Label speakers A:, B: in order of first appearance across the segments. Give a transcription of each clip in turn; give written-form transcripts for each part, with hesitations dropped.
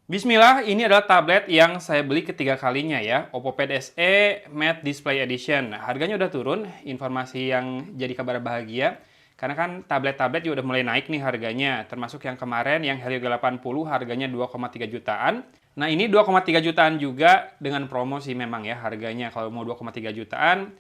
A: Bismillah, ini adalah tablet yang saya beli ketiga kalinya ya, Oppo Pad SE Matte Display Edition. Harganya udah turun, informasi yang jadi kabar bahagia. Karena kan tablet-tablet juga udah mulai naik nih harganya, termasuk yang kemarin yang Helio G80 harganya 2,3 jutaan. Nah ini 2,3 jutaan juga dengan promo sih memang ya harganya kalau mau 2,3 jutaan.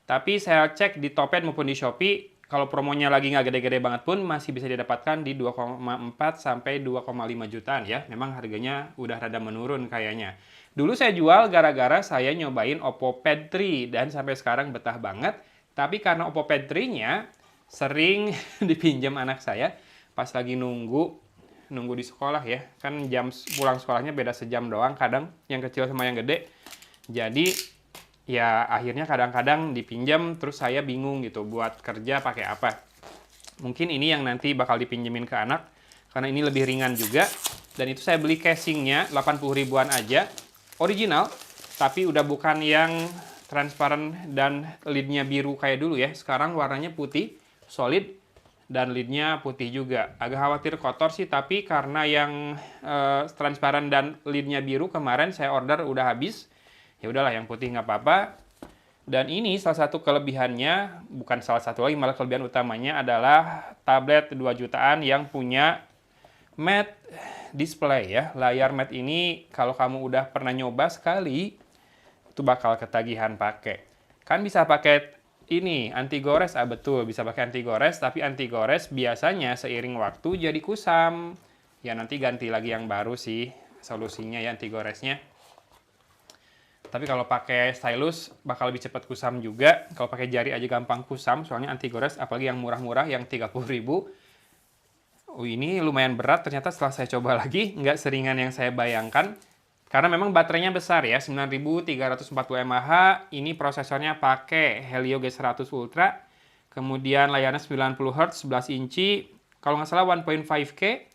A: Tapi saya cek di Topet maupun di Shopee, kalau promonya lagi nggak gede-gede banget pun masih bisa didapatkan di 2,4 sampai 2,5 jutaan ya. Memang harganya udah rada menurun kayaknya. Dulu saya jual gara-gara saya nyobain Oppo Pad 3 dan sampai sekarang betah banget. Tapi karena Oppo Pad 3-nya sering dipinjam anak saya pas lagi nunggu di sekolah ya. Kan jam pulang sekolahnya beda sejam doang kadang, yang kecil sama yang gede. Jadi ya akhirnya kadang-kadang dipinjam terus saya bingung gitu buat kerja pakai apa. Mungkin ini yang nanti bakal dipinjemin ke anak karena ini lebih ringan juga. Dan itu saya beli casingnya 80 ribuan aja, original, tapi udah bukan yang transparan dan lidnya biru kayak dulu ya. Sekarang warnanya putih, solid, dan lidnya putih juga. Agak khawatir kotor sih, tapi karena yang transparan dan lidnya biru kemarin saya order udah habis. Ya udahlah, yang putih nggak apa-apa. Dan ini salah satu kelebihannya, bukan salah satu lagi, malah kelebihan utamanya adalah tablet 2 jutaan yang punya matte display ya. Layar matte ini kalau kamu udah pernah nyoba sekali, itu bakal ketagihan pakai. Kan bisa pakai ini anti gores, betul bisa pakai anti gores, tapi anti gores biasanya seiring waktu jadi kusam. Ya nanti ganti lagi yang baru sih solusinya ya anti goresnya. Tapi kalau pakai stylus bakal lebih cepat kusam juga. Kalau pakai jari aja gampang kusam, soalnya anti gores, apalagi yang murah-murah, yang 30 ribu. Oh ini lumayan berat, ternyata setelah saya coba lagi, nggak seringan yang saya bayangkan. Karena memang baterainya besar ya, 9340 mAh. Ini prosesornya pakai Helio G100 Ultra. Kemudian layarnya 90 Hz, 11 inci. Kalau nggak salah 1.5K.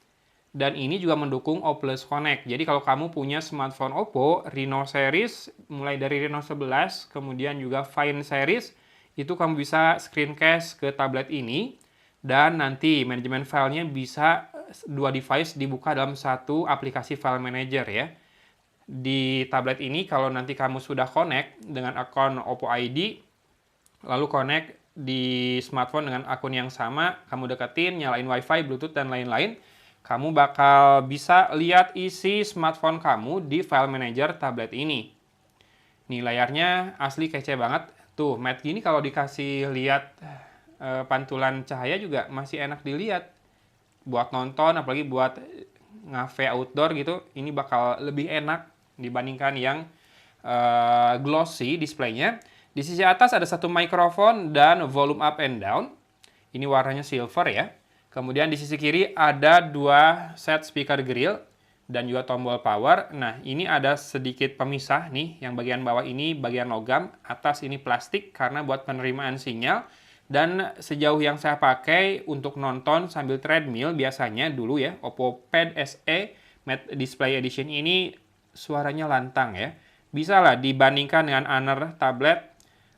A: Dan ini juga mendukung O+ Connect. Jadi kalau kamu punya smartphone Oppo, Reno series, mulai dari Reno 11, kemudian juga Fine series, itu kamu bisa screencast ke tablet ini, dan nanti manajemen filenya bisa dua device dibuka dalam satu aplikasi file manager ya. Di tablet ini kalau nanti kamu sudah connect dengan akun Oppo ID, lalu connect di smartphone dengan akun yang sama, kamu deketin, nyalain WiFi, Bluetooth, dan lain-lain, kamu bakal bisa lihat isi smartphone kamu di file manager tablet ini. Nih layarnya asli kece banget. Tuh, matte gini kalau dikasih lihat pantulan cahaya juga masih enak dilihat. Buat nonton, apalagi buat ngafe outdoor gitu, ini bakal lebih enak dibandingkan yang glossy displaynya. Di sisi atas ada satu mikrofon dan volume up and down. Ini warnanya silver ya. Kemudian di sisi kiri ada dua set speaker grill dan juga tombol power. Nah, ini ada sedikit pemisah nih, yang bagian bawah ini bagian logam, atas ini plastik karena buat penerimaan sinyal. Dan sejauh yang saya pakai untuk nonton sambil treadmill biasanya dulu ya, Oppo Pad SE Matte Display Edition ini suaranya lantang ya. Bisa lah dibandingkan dengan Honor tablet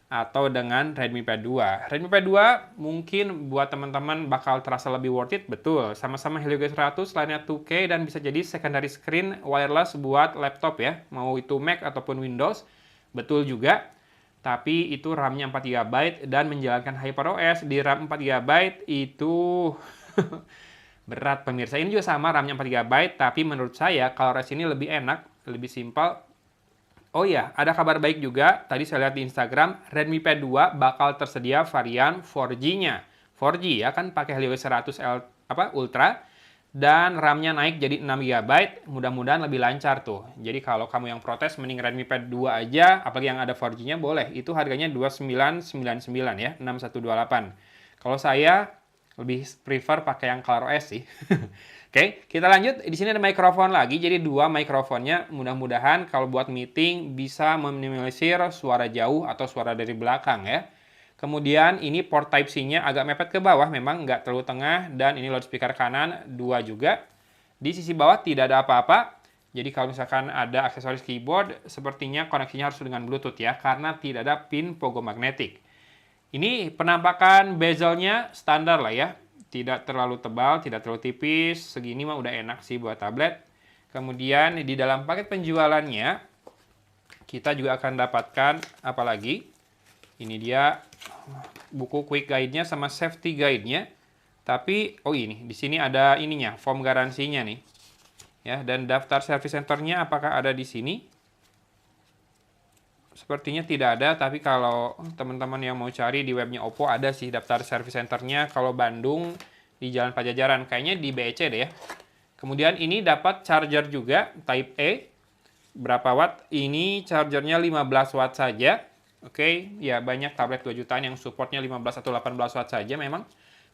A: atau dengan Redmi Pad 2. Redmi Pad 2 mungkin buat teman-teman bakal terasa lebih worth it, betul. Sama-sama Helio G100, lainnya 2K dan bisa jadi secondary screen wireless buat laptop ya. Mau itu Mac ataupun Windows, betul juga. Tapi itu RAM-nya 4 GB dan menjalankan HyperOS di RAM 4 GB itu berat pemirsa. Ini juga sama RAM-nya 4 GB, tapi menurut saya ColorOS ini lebih enak, lebih simpel. Oh iya, ada kabar baik juga. Tadi saya lihat di Instagram, Redmi Pad 2 bakal tersedia varian 4G-nya. 4G ya kan pakai Helio G100 Ultra dan RAM-nya naik jadi 6 GB. Mudah-mudahan lebih lancar tuh. Jadi kalau kamu yang protes mending Redmi Pad 2 aja, apalagi yang ada 4G-nya boleh. Itu harganya 2999 ya, 6128. Kalau saya lebih prefer pakai yang ColorOS sih. Oke, kita lanjut. Di sini ada mikrofon lagi, jadi dua mikrofonnya. Mudah-mudahan kalau buat meeting bisa meminimalisir suara jauh atau suara dari belakang ya. Kemudian ini port Type-C-nya agak mepet ke bawah, memang nggak terlalu tengah. Dan ini loudspeaker kanan, dua juga. Di sisi bawah tidak ada apa-apa. Jadi kalau misalkan ada aksesoris keyboard, sepertinya koneksinya harus dengan Bluetooth ya, karena tidak ada pin pogo magnetik. Ini penampakan bezelnya standar lah ya. Tidak terlalu tebal, tidak terlalu tipis. Segini mah udah enak sih buat tablet. Kemudian di dalam paket penjualannya, kita juga akan dapatkan apa lagi? Ini dia buku quick guide-nya sama safety guide-nya. Tapi, oh ini, di sini ada ininya, form garansinya nih. Ya, dan daftar service center-nya apakah ada di sini? Sepertinya tidak ada, tapi kalau teman-teman yang mau cari di webnya Oppo ada sih daftar service center-nya. Kalau Bandung di Jalan Pajajaran, kayaknya di BEC deh ya. Kemudian ini dapat charger juga Type A. Berapa watt? Ini chargernya 15 watt saja. Oke, ya banyak tablet 2 jutaan yang supportnya 15 atau 18 watt saja memang.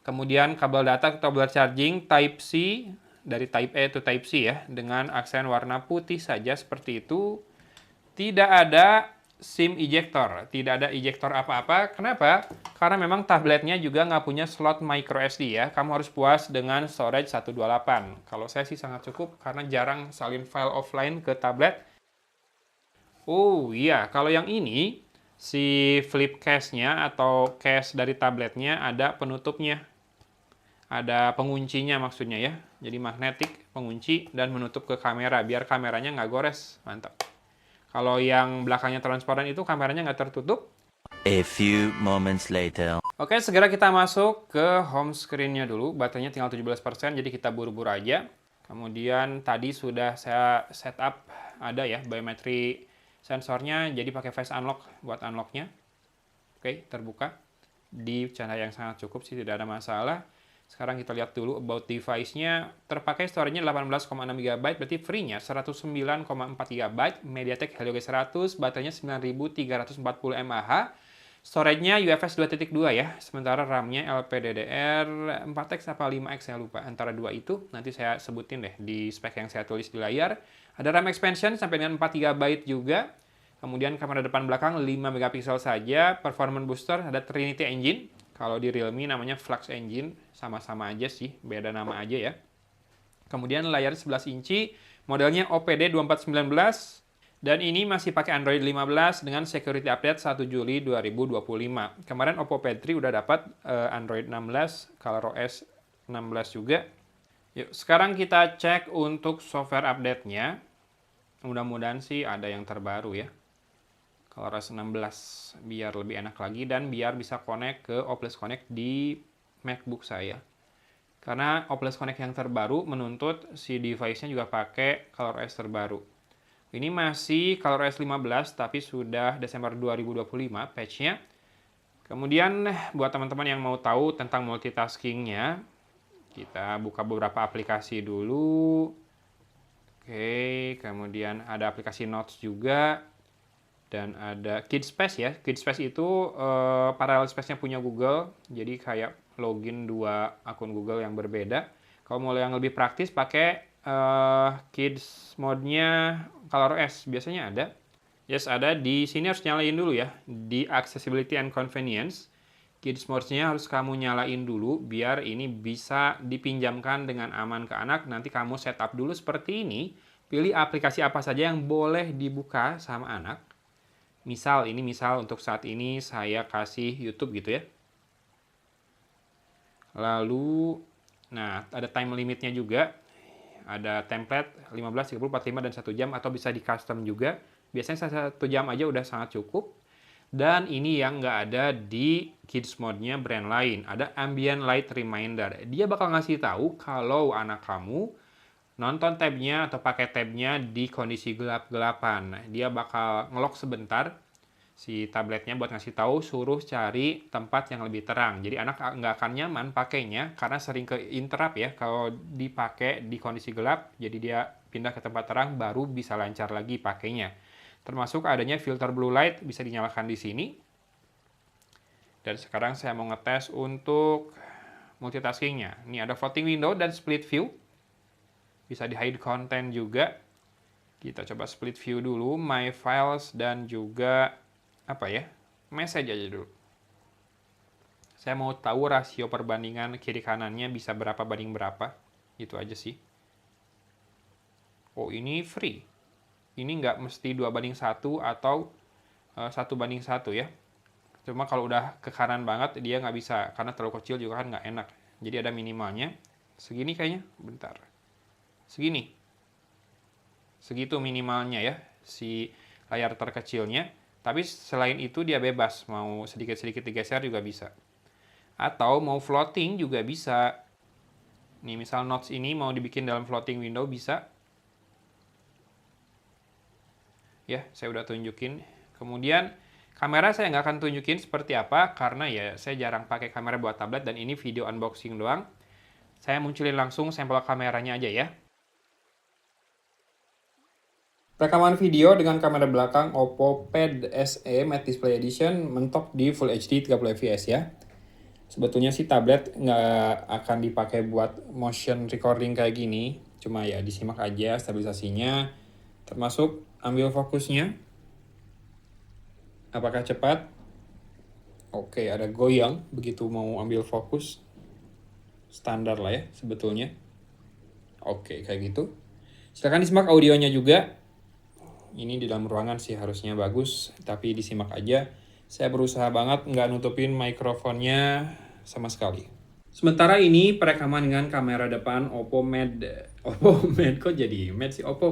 A: Kemudian kabel data atau kabel charging Type C dari Type A to Type C ya, dengan aksen warna putih saja seperti itu. Tidak ada SIM ejector, tidak ada ejector apa-apa. Kenapa? Karena memang tabletnya juga nggak punya slot micro SD ya. Kamu harus puas dengan storage 128. Kalau saya sih sangat cukup karena jarang salin file offline ke tablet. Oh iya, kalau yang ini, si flip case-nya atau case dari tabletnya ada penutupnya. Ada penguncinya maksudnya ya. Jadi magnetik, pengunci, dan menutup ke kamera, biar kameranya nggak gores. Mantap. Kalau yang belakangnya transparan itu kameranya nggak tertutup.
B: A few moments later.
A: Oke, segera kita masuk ke home screen-nya dulu. Baterainya tinggal 17%, jadi kita buru-buru aja. Kemudian tadi sudah saya setup ada ya biometri sensornya, jadi pakai face unlock buat unlocknya. Oke, terbuka. Di cahaya yang sangat cukup sih, tidak ada masalah. Sekarang kita lihat dulu about device-nya. Terpakai storage-nya 18,6 GB, berarti free-nya 109,4 GB. MediaTek Helio G100, baterainya 9340 mAh. Storage-nya UFS 2.2 ya, sementara RAM-nya LPDDR 4X apa 5X saya lupa. Antara dua itu, nanti saya sebutin deh di spek yang saya tulis di layar. Ada RAM expansion sampai dengan 4 GB juga. Kemudian kamera depan belakang 5 megapiksel saja. Performance booster ada Trinity Engine. Kalau di Realme namanya Flux Engine, sama-sama aja sih, beda nama aja ya. Kemudian layar 11 inci, modelnya OPD 2419, dan ini masih pakai Android 15 dengan security update 1 Juli 2025. Kemarin Oppo Pad 3 udah dapat Android 16, ColorOS 16 juga. Yuk, sekarang kita cek untuk software update-nya. Mudah-mudahan sih ada yang terbaru ya. ColorOS 16 biar lebih enak lagi dan biar bisa connect ke Oculus Connect di MacBook saya. Karena Oculus Connect yang terbaru menuntut si device-nya juga pakai ColorOS terbaru. Ini masih ColorOS 15 tapi sudah Desember 2025 patch-nya. Kemudian buat teman-teman yang mau tahu tentang multitasking-nya, kita buka beberapa aplikasi dulu. Oke, kemudian ada aplikasi Notes juga. Dan ada Kidspace ya. Kidspace itu parallel space-nya punya Google. Jadi kayak login dua akun Google yang berbeda. Kalau mau yang lebih praktis pakai Kids mode-nya ColorOS. Biasanya ada. Yes, ada. Di sini harus nyalain dulu ya. Di Accessibility and Convenience. Kids mode-nya harus kamu nyalain dulu biar ini bisa dipinjamkan dengan aman ke anak. Nanti kamu setup dulu seperti ini. Pilih aplikasi apa saja yang boleh dibuka sama anak. Misal untuk saat ini saya kasih YouTube gitu ya. Lalu, nah ada time limitnya juga. Ada template 15, 30, 45, dan 1 jam atau bisa di custom juga. Biasanya 1 jam aja udah sangat cukup. Dan ini yang nggak ada di Kids mode-nya brand lain. Ada Ambient Light Reminder. Dia bakal ngasih tahu kalau anak kamu nonton tabnya atau pakai tabnya di kondisi gelap-gelapan. Dia bakal ngelok sebentar si tabletnya buat ngasih tahu suruh cari tempat yang lebih terang. Jadi anak nggak akan nyaman pakainya karena sering ke interrupt ya kalau dipakai di kondisi gelap. Jadi dia pindah ke tempat terang baru bisa lancar lagi pakainya. Termasuk adanya filter blue light bisa dinyalakan di sini. Dan sekarang saya mau ngetes untuk multitaskingnya. Ini ada floating window dan split view. Bisa di hide content juga. Kita coba split view dulu, my files, dan juga apa ya, message aja dulu. Saya mau tahu rasio perbandingan kiri kanannya bisa berapa banding berapa. Itu aja sih. Oh, ini free. Ini nggak mesti 2:1 atau 1:1 ya. Cuma kalau udah ke kanan banget dia nggak bisa, karena terlalu kecil juga kan nggak enak. Jadi ada minimalnya. Segini kayaknya, bentar. Segini. Segitu minimalnya ya, si layar terkecilnya. Tapi selain itu dia bebas, mau sedikit-sedikit digeser juga bisa. Atau mau floating juga bisa. Nih misal notes ini mau dibikin dalam floating window bisa. Ya, saya udah tunjukin. Kemudian kamera saya nggak akan tunjukin seperti apa, karena ya saya jarang pakai kamera buat tablet dan ini video unboxing doang. Saya munculin langsung sampel kameranya aja ya. Rekaman video dengan kamera belakang Oppo Pad SE Matte Display Edition mentok di Full HD 30 fps ya. Sebetulnya sih tablet nggak akan dipakai buat motion recording kayak gini, cuma ya disimak aja stabilisasinya, termasuk ambil fokusnya. Apakah cepat? Oke, ada goyang begitu mau ambil fokus. Standar lah ya sebetulnya. Oke, kayak gitu. Silakan disimak audionya juga. Ini di dalam ruangan sih harusnya bagus, tapi disimak aja. Saya berusaha banget nggak nutupin mikrofonnya sama sekali. Sementara ini perekaman dengan kamera depan Oppo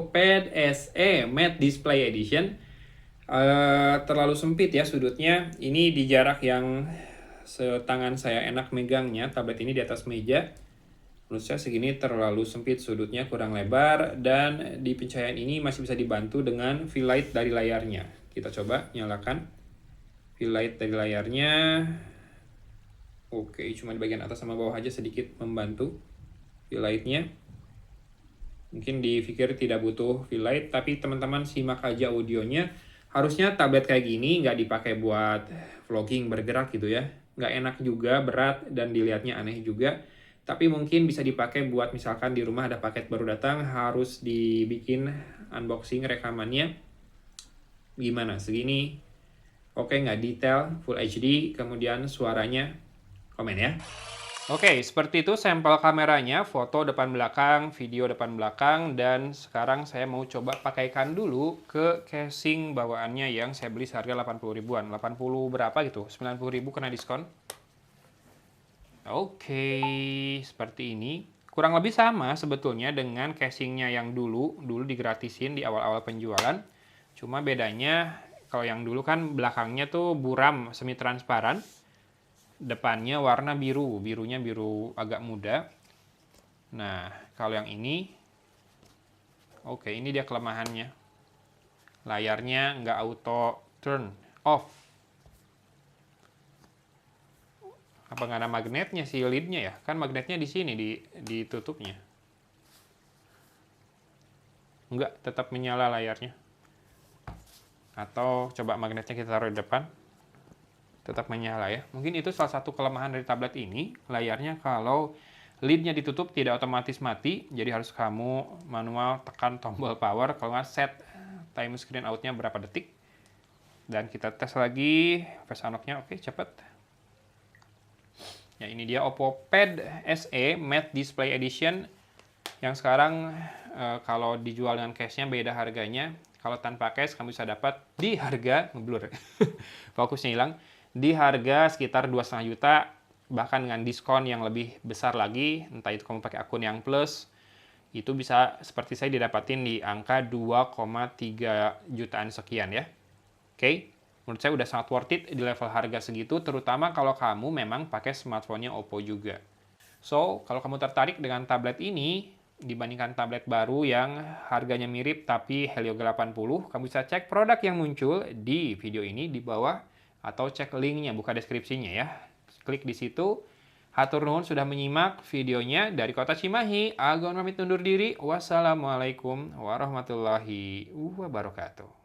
A: Pad SE Matte Display Edition terlalu sempit ya sudutnya. Ini di jarak yang setangan saya enak megangnya. Tablet ini di atas meja. Menurut saya segini terlalu sempit, sudutnya kurang lebar, dan di pencahayaan ini masih bisa dibantu dengan fill light dari layarnya. Kita coba nyalakan fill light dari layarnya. Oke, cuma di bagian atas sama bawah aja sedikit membantu fill lightnya. Mungkin dipikir tidak butuh fill light, tapi teman-teman simak aja audionya. Harusnya tablet kayak gini nggak dipakai buat vlogging bergerak gitu ya. Nggak enak juga, berat, dan dilihatnya aneh juga. Tapi mungkin bisa dipakai buat misalkan di rumah ada paket baru datang, harus dibikin unboxing rekamannya. Gimana? Segini? Oke, nggak detail, Full HD, kemudian suaranya, komen ya. Oke, seperti itu sampel kameranya, foto depan belakang, video depan belakang, dan sekarang saya mau coba pakaikan dulu ke casing bawaannya yang saya beli seharga 80 ribuan. 80 berapa gitu? 90 ribu kena diskon. Oke, seperti ini. Kurang lebih sama sebetulnya dengan casingnya yang dulu digratisin di awal-awal penjualan. Cuma bedanya kalau yang dulu kan belakangnya tuh buram semi transparan, depannya warna biru, birunya biru agak muda. Nah, kalau yang ini, oke, ini dia kelemahannya. Layarnya nggak auto turn off. Apa nggak ada magnetnya si lidnya ya? Kan magnetnya di sini, ditutupnya. Enggak, tetap menyala layarnya. Atau coba magnetnya kita taruh di depan. Tetap menyala ya. Mungkin itu salah satu kelemahan dari tablet ini. Layarnya kalau lidnya ditutup tidak otomatis mati. Jadi harus kamu manual tekan tombol power. Kalau nggak set time screen out-nya berapa detik. Dan kita tes lagi face unlock-nya. Oke, cepet. Ya, ini dia Oppo Pad SE Matte Display Edition yang sekarang kalau dijual dengan case-nya beda harganya. Kalau tanpa case kamu bisa dapat di harga ngeblur. Fokusnya hilang. Di harga sekitar 2,5 juta, bahkan dengan diskon yang lebih besar lagi, entah itu kamu pakai akun yang plus, itu bisa seperti saya didapatin di angka 2,3 jutaan sekian ya. Oke. Menurut saya udah sangat worth it di level harga segitu, terutama kalau kamu memang pakai smartphone-nya Oppo juga. So, kalau kamu tertarik dengan tablet ini, dibandingkan tablet baru yang harganya mirip tapi Helio G80, kamu bisa cek produk yang muncul di video ini di bawah, atau cek linknya, buka deskripsinya ya. Klik di situ. Hatur nuhun sudah menyimak videonya dari Kota Cimahi. Agon pamit undur diri. Wassalamualaikum warahmatullahi wabarakatuh.